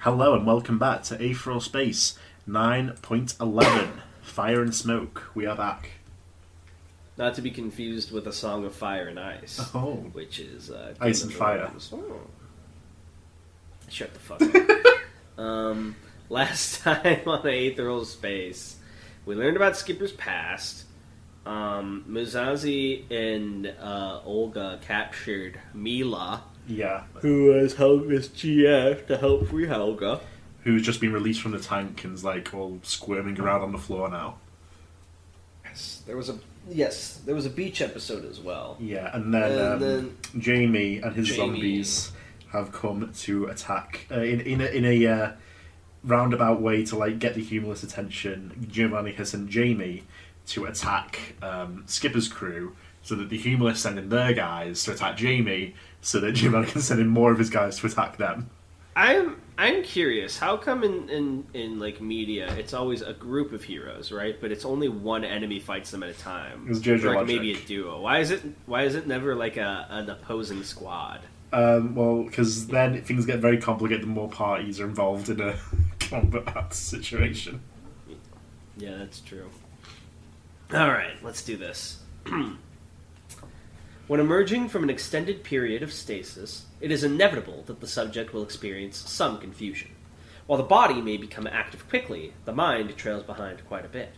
Hello and welcome back to Aetheral Space 9.11 Fire and Smoke. We are back. Not to be confused with A Song of Fire and Ice, which is Ice and Fire. Oh. Shut the fuck up. Last time on Aetheral Space, we learned about Skipper's past. Muzazi and Olga captured Mila. Yeah. Who was Helga's GF to help free Helga. Who's just been released from the tank and is like all squirming around on the floor now. Yes, there was a beach episode as well. Yeah, and then Jamie and his zombies have come to attack in a roundabout way to like get the humorless attention. Giovanni has sent Jamie to attack Skipper's crew, so that the humorless send in their guys to attack Jamie, so that Giovanni can send in more of his guys to attack them. I'm curious. How come in like media it's always a group of heroes, right? But it's only one enemy fights them at a time. It's JoJo like logic. Maybe a duo. Why is it never like an opposing squad? Well, because then things get very complicated the more parties are involved in a combat situation. Yeah, that's true. Alright, let's do this. When emerging from an extended period of stasis, it is inevitable that the subject will experience some confusion. While the body may become active quickly, the mind trails behind quite a bit.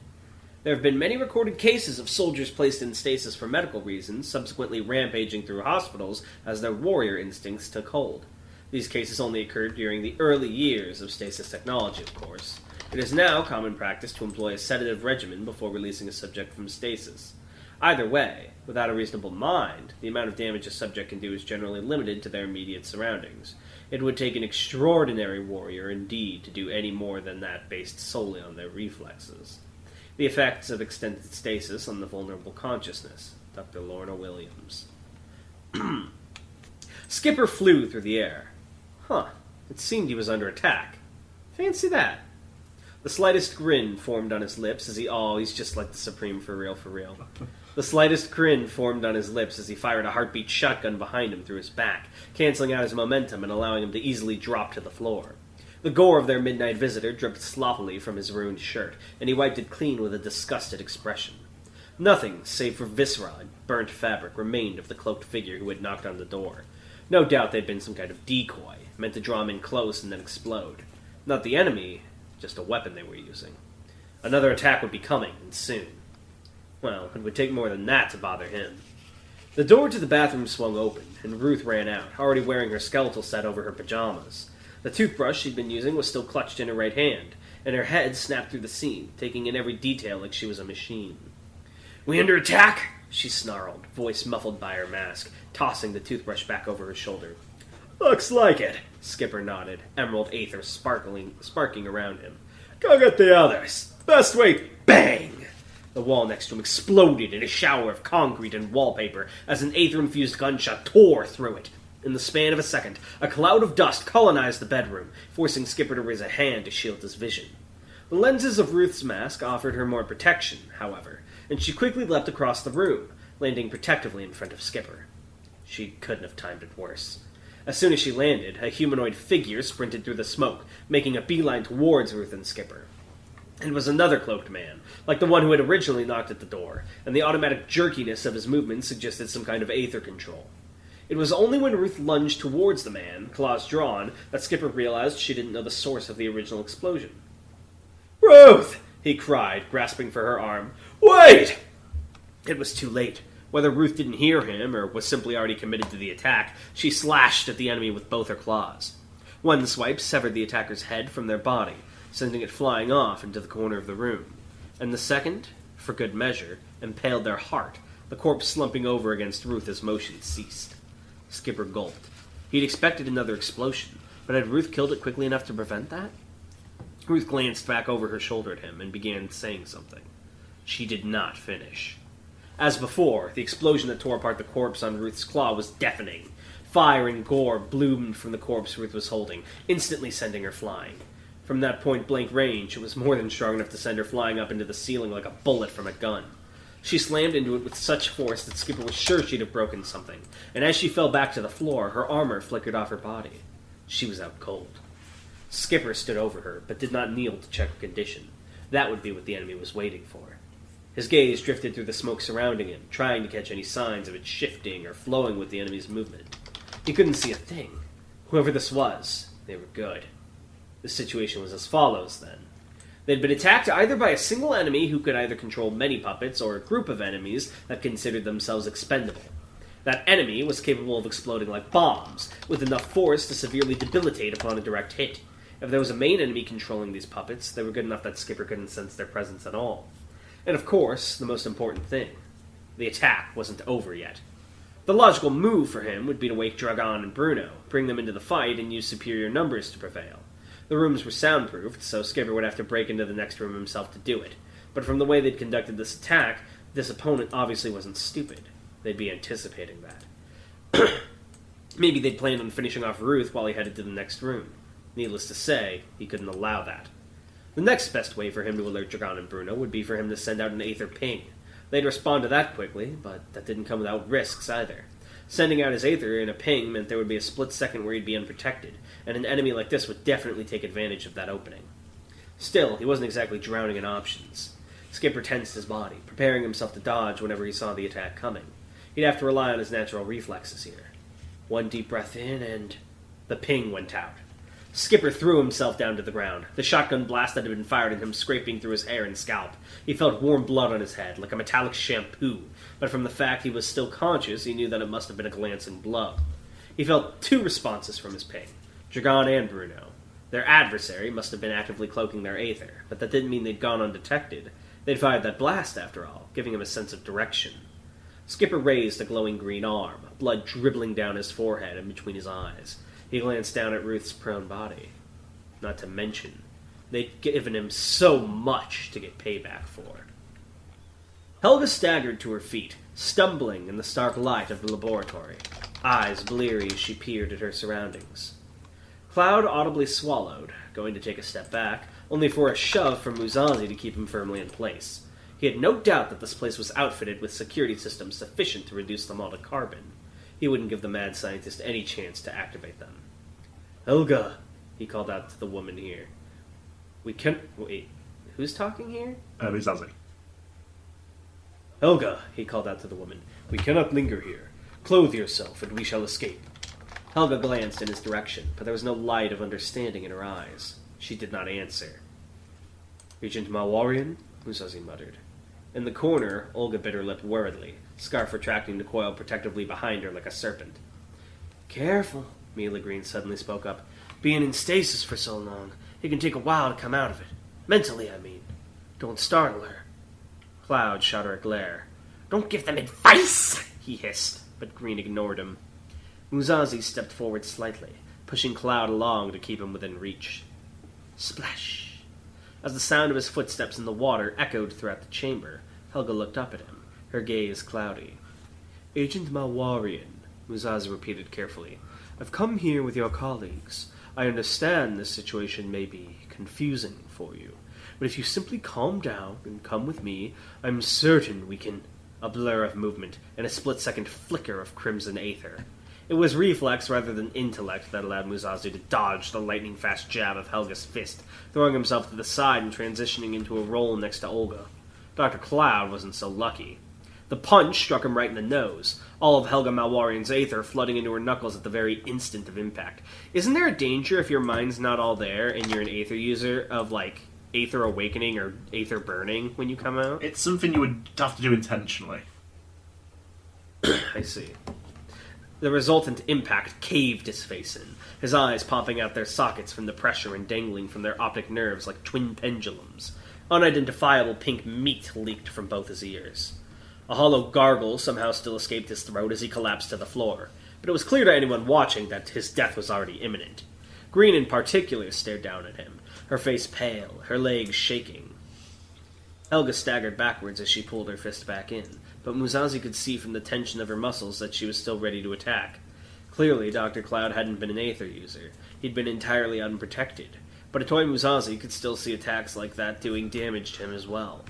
There have been many recorded cases of soldiers placed in stasis for medical reasons, subsequently rampaging through hospitals as their warrior instincts took hold. These cases only occurred during the early years of stasis technology, of course. It is now common practice to employ a sedative regimen before releasing a subject from stasis. Either way, without a reasonable mind, the amount of damage a subject can do is generally limited to their immediate surroundings. It would take an extraordinary warrior indeed to do any more than that based solely on their reflexes. The effects of extended stasis on the vulnerable consciousness. Dr. Lorna Williams. Skipper flew through the air. It seemed he was under attack. Fancy that. The slightest grin formed on his lips as he's just like the Supreme for real. The slightest grin formed on his lips as he fired a heartbeat shotgun behind him through his back, canceling out his momentum and allowing him to easily drop to the floor. The gore of their midnight visitor dripped sloppily from his ruined shirt, and he wiped it clean with a disgusted expression. Nothing, save for viscera and burnt fabric, remained of the cloaked figure who had knocked on the door. No doubt they'd been some kind of decoy, meant to draw him in close and then explode. Not the enemy, just a weapon they were using. Another attack would be coming, and soon. Well, it would take more than that to bother him. The door to the bathroom swung open, and Ruth ran out, already wearing her skeletal set over her pajamas. The toothbrush she'd been using was still clutched in her right hand, and her head snapped through the scene, taking in every detail like she was a machine. "We under attack?" she snarled, voice muffled by her mask, tossing the toothbrush back over her shoulder. "Looks like it," Skipper nodded, emerald aether sparking around him. "Go get the others. Best way." Bang! The wall next to him exploded in a shower of concrete and wallpaper as an aether-infused gunshot tore through it. In the span of a second, a cloud of dust colonized the bedroom, forcing Skipper to raise a hand to shield his vision. The lenses of Ruth's mask offered her more protection, however, and she quickly leapt across the room, landing protectively in front of Skipper. She couldn't have timed it worse. As soon as she landed, a humanoid figure sprinted through the smoke, making a beeline towards Ruth and Skipper. It was another cloaked man, like the one who had originally knocked at the door, and the automatic jerkiness of his movements suggested some kind of aether control. It was only when Ruth lunged towards the man, claws drawn, that Skipper realized she didn't know the source of the original explosion. "Ruth!" he cried, grasping for her arm. "Wait!" It was too late. Whether Ruth didn't hear him, or was simply already committed to the attack, she slashed at the enemy with both her claws. One swipe severed the attacker's head from their body, sending it flying off into the corner of the room. And the second, for good measure, impaled their heart, the corpse slumping over against Ruth as motion ceased. Skipper gulped. He'd expected another explosion, but had Ruth killed it quickly enough to prevent that? Ruth glanced back over her shoulder at him and began saying something. She did not finish. As before, the explosion that tore apart the corpse on Ruth's claw was deafening. Fire and gore bloomed from the corpse Ruth was holding, instantly sending her flying. From that point-blank range, it was more than strong enough to send her flying up into the ceiling like a bullet from a gun. She slammed into it with such force that Skipper was sure she'd have broken something, and as she fell back to the floor, her armor flickered off her body. She was out cold. Skipper stood over her, but did not kneel to check her condition. That would be what the enemy was waiting for. His gaze drifted through the smoke surrounding him, trying to catch any signs of it shifting or flowing with the enemy's movement. He couldn't see a thing. Whoever this was, they were good. The situation was as follows, then. They'd been attacked either by a single enemy who could either control many puppets, or a group of enemies that considered themselves expendable. That enemy was capable of exploding like bombs, with enough force to severely debilitate upon a direct hit. If there was a main enemy controlling these puppets, they were good enough that Skipper couldn't sense their presence at all. And of course, the most important thing, the attack wasn't over yet. The logical move for him would be to wake Dragon and Bruno, bring them into the fight, and use superior numbers to prevail. The rooms were soundproofed, so Skipper would have to break into the next room himself to do it. But from the way they'd conducted this attack, this opponent obviously wasn't stupid. They'd be anticipating that. Maybe they'd planned on finishing off Ruth while he headed to the next room. Needless to say, he couldn't allow that. The next best way for him to alert Dragon and Bruno would be for him to send out an Aether ping. They'd respond to that quickly, but that didn't come without risks either. Sending out his Aether in a ping meant there would be a split second where he'd be unprotected, and an enemy like this would definitely take advantage of that opening. Still, he wasn't exactly drowning in options. Skipper tensed his body, preparing himself to dodge whenever he saw the attack coming. He'd have to rely on his natural reflexes here. One deep breath in, and the ping went out. Skipper threw himself down to the ground, the shotgun blast that had been fired at him scraping through his hair and scalp. He felt warm blood on his head, like a metallic shampoo, but from the fact he was still conscious, he knew that it must have been a glancing blow. He felt two responses from his ping, Dragon and Bruno. Their adversary must have been actively cloaking their Aether, but that didn't mean they'd gone undetected. They'd fired that blast, after all, giving him a sense of direction. Skipper raised a glowing green arm, blood dribbling down his forehead and between his eyes. He glanced down at Ruth's prone body. Not to mention, they'd given him so much to get payback for. Helga staggered to her feet, stumbling in the stark light of the laboratory, eyes bleary as she peered at her surroundings. Cloud audibly swallowed, going to take a step back, only for a shove from Musashi to keep him firmly in place. He had no doubt that this place was outfitted with security systems sufficient to reduce them all to carbon. He wouldn't give the mad scientist any chance to activate them. Helga, he called out to the woman here. We can... Wait, who's talking here? Musashi. Helga, he called out to the woman. We cannot linger here. Clothe yourself, and we shall escape. Helga glanced in his direction, but there was no light of understanding in her eyes. She did not answer. Agent Malwarian? Musashi muttered. In the corner, Olga bit her lip worriedly, scarf retracting to coil protectively behind her like a serpent. Careful, Mila Green suddenly spoke up. Being in stasis for so long, it can take a while to come out of it. Mentally, I mean. Don't startle her. Cloud shot her a glare. Don't give them advice, he hissed, but Green ignored him. Musashi stepped forward slightly, pushing Cloud along to keep him within reach. Splash! As the sound of his footsteps in the water echoed throughout the chamber, Helga looked up at him, her gaze cloudy. Agent Malwarian, Musashi repeated carefully. I've come here with your colleagues. I understand this situation may be confusing for you, but if you simply calm down and come with me, I'm certain we can... A blur of movement, and a split-second flicker of crimson aether. It was reflex rather than intellect that allowed Musashi to dodge the lightning-fast jab of Helga's fist, throwing himself to the side and transitioning into a roll next to Olga. Dr. Cloud wasn't so lucky. The punch struck him right in the nose, all of Helga Malwarian's aether flooding into her knuckles at the very instant of impact. Isn't there a danger if your mind's not all there and you're an aether user of, like, aether awakening or aether burning when you come out? It's something you would have to do intentionally. I see. The resultant impact caved his face in, his eyes popping out their sockets from the pressure and dangling from their optic nerves like twin pendulums. Unidentifiable pink meat leaked from both his ears. A hollow gargle somehow still escaped his throat as he collapsed to the floor, but it was clear to anyone watching that his death was already imminent. Green in particular stared down at him, her face pale, her legs shaking. Helga staggered backwards as she pulled her fist back in, but Musashi could see from the tension of her muscles that she was still ready to attack. Clearly, Dr. Cloud hadn't been an aether user. He'd been entirely unprotected. But Atoy Musashi could still see attacks like that doing damage to him as well.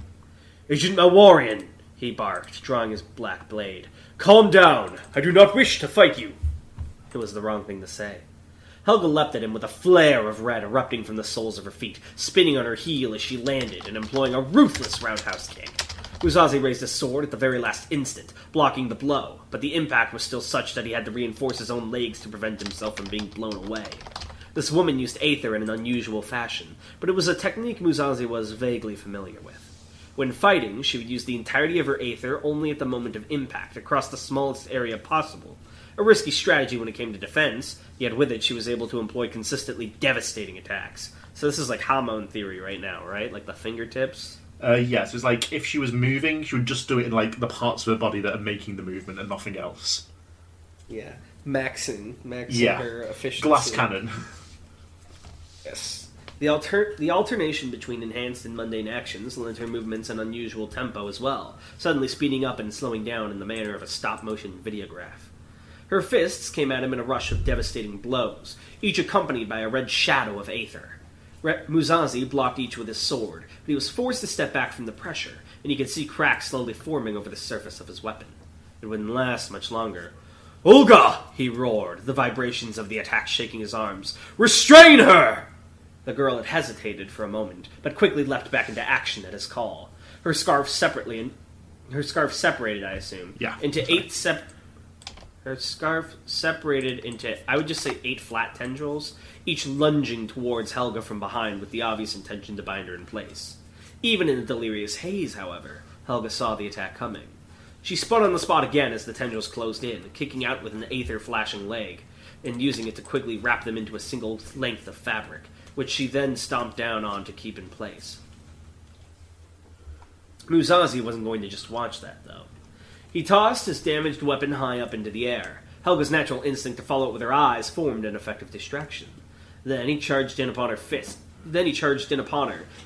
Agent Malwarian, he barked, drawing his black blade. Calm down! I do not wish to fight you! It was the wrong thing to say. Helga leapt at him with a flare of red erupting from the soles of her feet, spinning on her heel as she landed and employing a ruthless roundhouse kick. Musashi raised his sword at the very last instant, blocking the blow, but the impact was still such that he had to reinforce his own legs to prevent himself from being blown away. This woman used Aether in an unusual fashion, but it was a technique Musashi was vaguely familiar with. When fighting, she would use the entirety of her Aether only at the moment of impact, across the smallest area possible. A risky strategy when it came to defense, yet with it she was able to employ consistently devastating attacks. So this is like Hamon theory right now, right? Like the fingertips? Yes, it's like if she was moving, she would just do it in like the parts of her body that are making the movement and nothing else. Yeah. Maxing her efficiency. Glass cannon. Yes. The alternation between enhanced and mundane actions lent her movements an unusual tempo as well, suddenly speeding up and slowing down in the manner of a stop-motion videograph. Her fists came at him in a rush of devastating blows, each accompanied by a red shadow of Aether. Musashi blocked each with his sword, but he was forced to step back from the pressure, and he could see cracks slowly forming over the surface of his weapon. It wouldn't last much longer. "Olga!" he roared, the vibrations of the attack shaking his arms. "Restrain her!" The girl had hesitated for a moment, but quickly leapt back into action at his call. Her scarf separated, I assume, into Her scarf separated into, I would just say, 8 flat tendrils, each lunging towards Helga from behind with the obvious intention to bind her in place. Even in the delirious haze, however, Helga saw the attack coming. She spun on the spot again as the tendrils closed in, kicking out with an Aether-flashing leg, and using it to quickly wrap them into a single length of fabric, which she then stomped down on to keep in place. Musashi wasn't going to just watch that, though. He tossed his damaged weapon high up into the air. Helga's natural instinct to follow it with her eyes formed an effective distraction. Then he charged in upon her,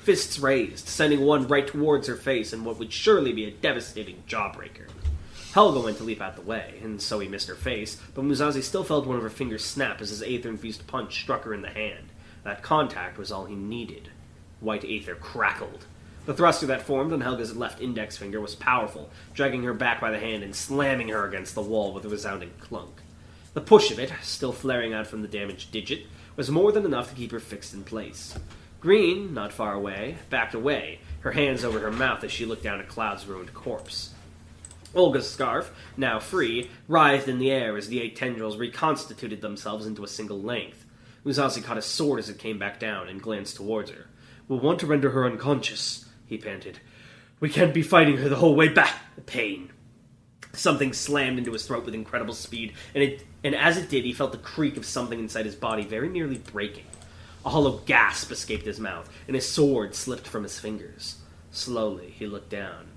fists raised, sending one right towards her face in what would surely be a devastating jawbreaker. Helga went to leap out the way, and so he missed her face, but Musashi still felt one of her fingers snap as his Aether-infused punch struck her in the hand. That contact was all he needed. White Aether crackled. The thruster that formed on Helga's left index finger was powerful, dragging her back by the hand and slamming her against the wall with a resounding clunk. The push of it, still flaring out from the damaged digit, was more than enough to keep her fixed in place. Green, not far away, backed away, her hands over her mouth as she looked down at Cloud's ruined corpse. Olga's scarf, now free, writhed in the air as the 8 tendrils reconstituted themselves into a single length. Musashi caught his sword as it came back down and glanced towards her. "We'll want to render her unconscious," he panted. "We can't be fighting her the whole way back." Pain. Something slammed into his throat with incredible speed, and as it did, he felt the creak of something inside his body very nearly breaking. A hollow gasp escaped his mouth, and his sword slipped from his fingers. Slowly, he looked down.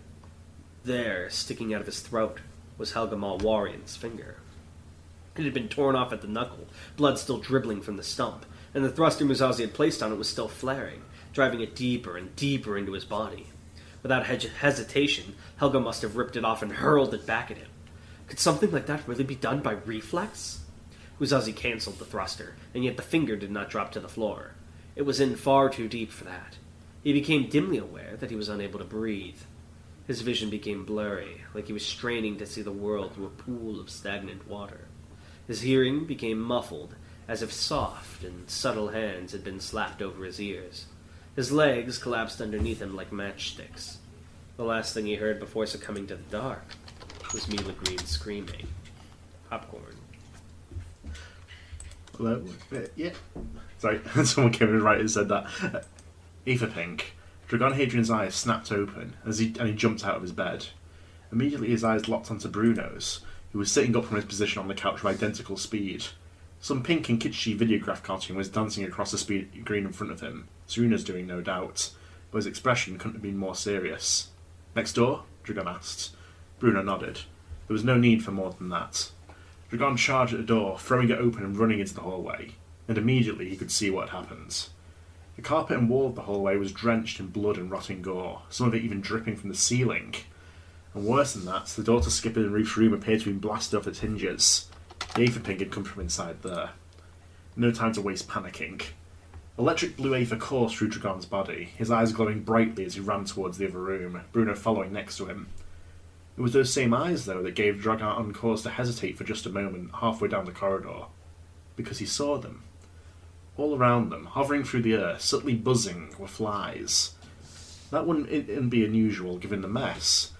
There, sticking out of his throat, was Helga Malwarian's finger. It had been torn off at the knuckle, blood still dribbling from the stump, and the thruster Musashi had placed on it was still flaring, driving it deeper and deeper into his body. Without hesitation, Helga must have ripped it off and hurled it back at him. Could something like that really be done by reflex? Musashi cancelled the thruster, and yet the finger did not drop to the floor. It was in far too deep for that. He became dimly aware that he was unable to breathe. His vision became blurry, like he was straining to see the world through a pool of stagnant water. His hearing became muffled, as if soft and subtle hands had been slapped over his ears. His legs collapsed underneath him like matchsticks. The last thing he heard before succumbing to the dark was Mila Green screaming. Popcorn. Hello? Yeah. Sorry, someone came in right and said that. Aether Pink. Dragon Hadrian's eyes snapped open and he jumped out of his bed. Immediately his eyes locked onto Bruno's, who was sitting up from his position on the couch with identical speed. Some pink and kitschy videograph cartoon was dancing across the screen in front of him. Serena's doing, no doubt, but his expression couldn't have been more serious. "Next door?" Dragon asked. Bruno nodded. There was no need for more than that. Dragon charged at the door, throwing it open and running into the hallway, and immediately he could see what had happened. The carpet and wall of the hallway was drenched in blood and rotting gore, some of it even dripping from the ceiling. And worse than that, the door to Skipper and Ruth's room appeared to have been blasted off its hinges. The Aether Pink had come from inside there. No time to waste panicking. Electric blue Aether coursed through Dragon's body, his eyes glowing brightly as he ran towards the other room, Bruno following next to him. It was those same eyes, though, that gave Dragon cause to hesitate for just a moment halfway down the corridor. Because he saw them. All around them, hovering through the air, subtly buzzing, were flies. That wouldn't be unusual given the mess,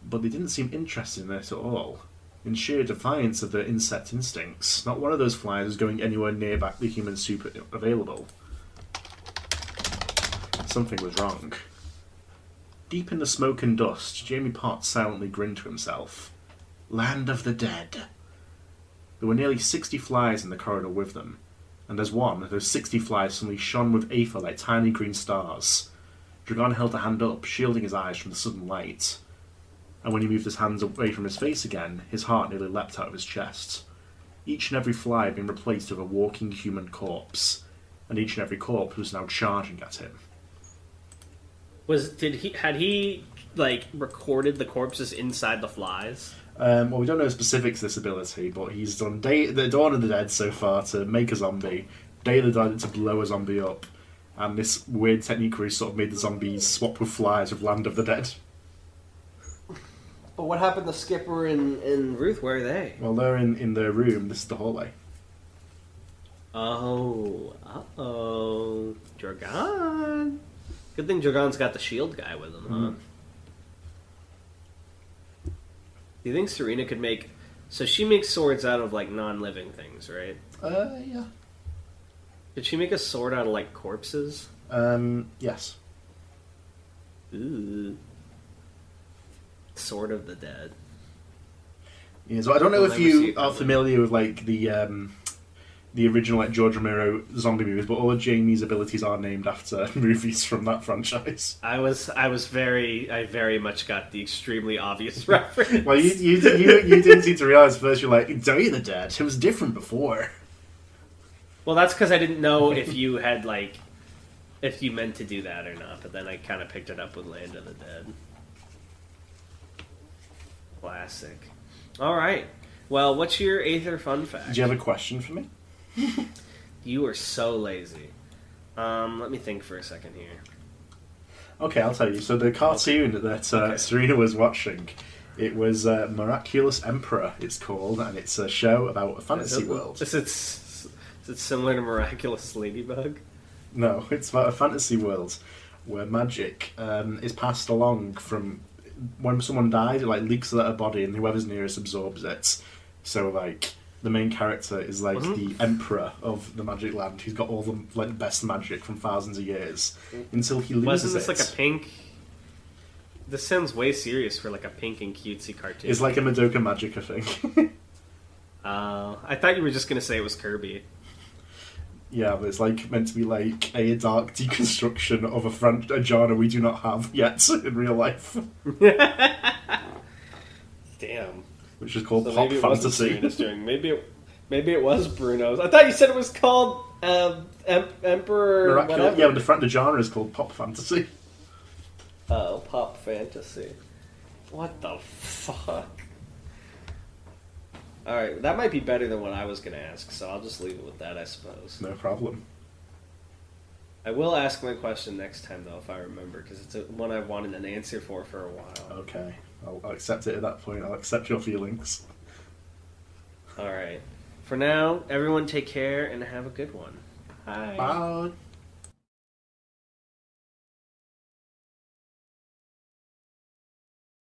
but they didn't seem interested in it at all. In sheer defiance of their insect instincts, not one of those flies was going anywhere near back the human soup available. Something was wrong. Deep in the smoke and dust, Jamie Potts silently grinned to himself. Land of the dead. There were nearly 60 flies in the corridor with them, and as one, those 60 flies suddenly shone with Aetheral like tiny green stars. Dragon held a hand up, shielding his eyes from the sudden light. And when he moved his hands away from his face again, his heart nearly leapt out of his chest. Each and every fly had been replaced with a walking human corpse, and each and every corpse was now charging at him. Had he recorded the corpses inside the flies? Well, we don't know the specifics of this ability, but he's done the Dawn of the Dead so far to make a zombie, Day of the Dead to blow a zombie up, and this weird technique where he sort of made the zombies swap with flies with Land of the Dead. But what happened to Skipper and Ruth? Where are they? Well, they're in their room. This is the hallway. Oh, Dragon. Good thing Dragon's got the shield guy with him, huh? Do you think Serena could make... So she makes swords out of, non-living things, right? Yeah. Could she make a sword out of, corpses? Yes. Ooh. Sword of the Dead. Yeah, so I don't know if you are familiar with, the original, George Romero zombie movies, but all of Jamie's abilities are named after movies from that franchise. I very much got the extremely obvious reference. Well, you didn't seem to realise first. You're like, Day of the Dead. It was different before. Well, that's because I didn't know if you had if you meant to do that or not. But then I kind of picked it up with Land of the Dead. Classic. All right. Well, what's your Aether fun fact? Do you have a question for me? You are so lazy. Let me think for a second here. Okay, I'll tell you. So the cartoon that Serena was watching, it was Miraculous Emperor, it's called, and it's a show about a fantasy world. Is it similar to Miraculous Ladybug? No, it's about a fantasy world where magic is passed along from when someone dies. It leaks out of their body, and whoever's nearest absorbs it. So the main character is the emperor of the magic land. He's got all the best magic from thousands of years until he loses it. Wasn't this a pink? This sounds way serious for a pink and cutesy cartoon. It's like a Madoka Magica thing. I thought you were just gonna say it was Kirby. Yeah, but it's meant to be a dark deconstruction of a genre we do not have yet in real life. Damn. Which is called pop fantasy. Maybe it was Bruno's. I thought you said it was called Emperor. Whatever. Yeah, but the genre is called pop fantasy. Oh, pop fantasy. What the fuck? Alright, that might be better than what I was going to ask, so I'll just leave it with that, I suppose. No problem. I will ask my question next time, though, if I remember, because it's one I've wanted an answer for a while. Okay. I'll accept it at that point. I'll accept your feelings. Alright. For now, everyone take care and have a good one. Bye. Bye.